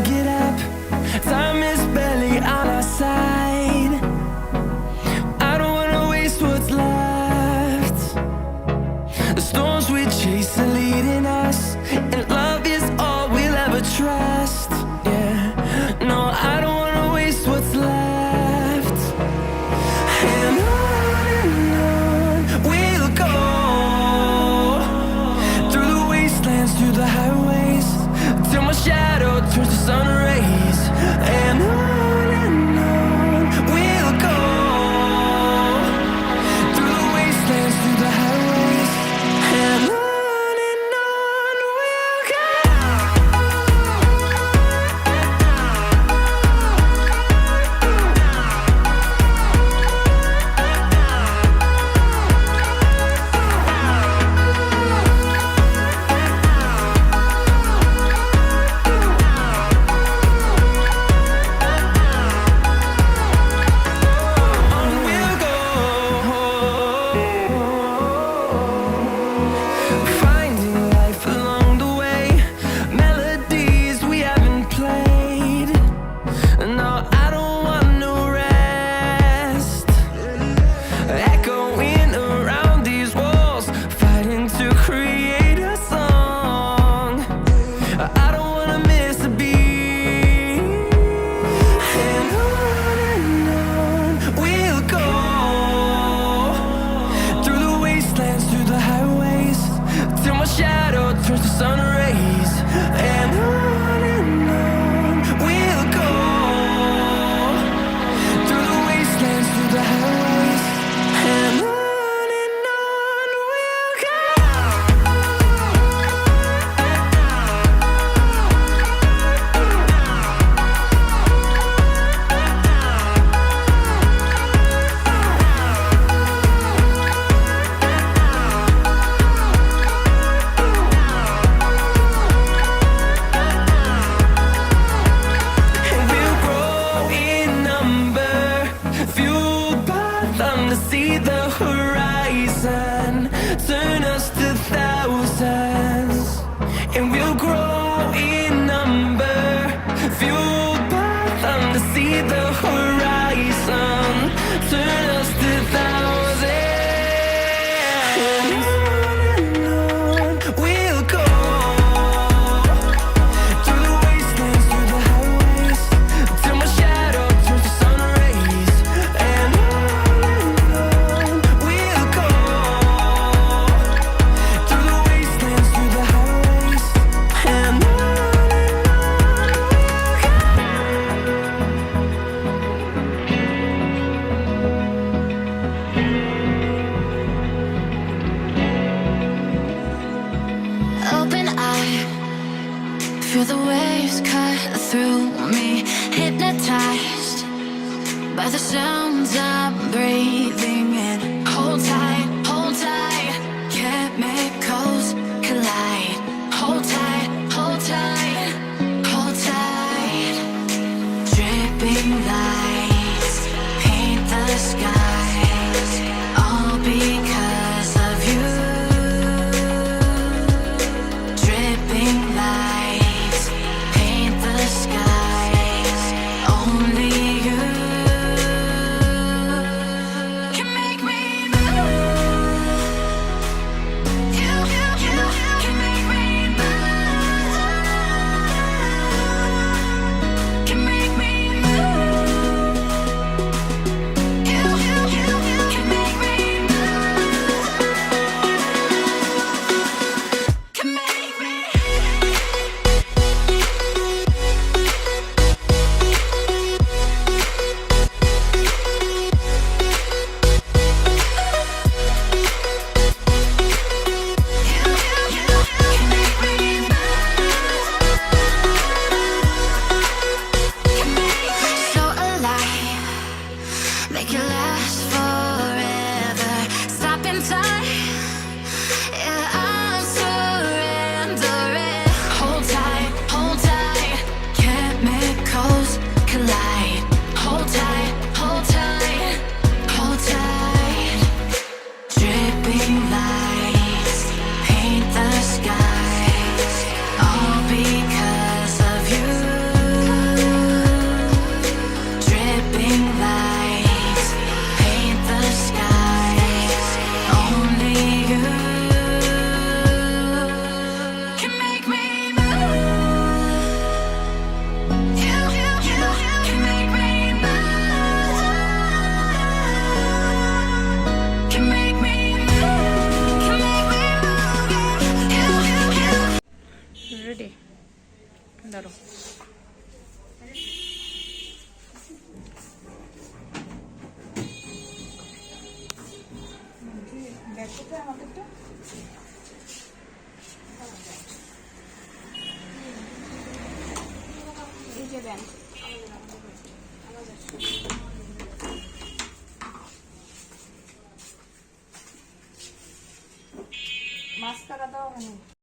get up. Time is barely on our side. I don't wanna waste what's left. The storms we chase are leading us, and love is all we'll ever trust. Yeah, no, I don't wanna waste what's left. And on we'll go, through the wastelands, through the highways, till my shadow turns to sun rays. And on we'll go, through the wastelands, through the highways, and on we'll go. Finding life along the way, melodies we haven't played. No, I don't want no rest. Echoing around these walls, fighting to create a song. I don't wanna miss a beat. And on we'll go, through the wastelands, through the highways, till my shadow turns to sun rays. And on we'll go, through the wastelands, through the highways, and on we'll go. And we'll grow in number, fueled by them to see the horizon, turn us to thousands. And we'll grow in number, fueled by them to see the horizon, turn us to thousands. And on we'll go, through the wastelands, through the highways, till my shadow turns to sun rays. And on we'll go, through the wastelands, through the highways, and on we'll go. Open eye, feel the waves cut through me, hypnotized by the sounds I'm breathing in. Hold tight, chemicals collide. Hold tight, hold tight, hold tight. Dripping lights paint the skies, all because of you. Dripping lights paint the skies, only you. Mascara দাও ওখানে।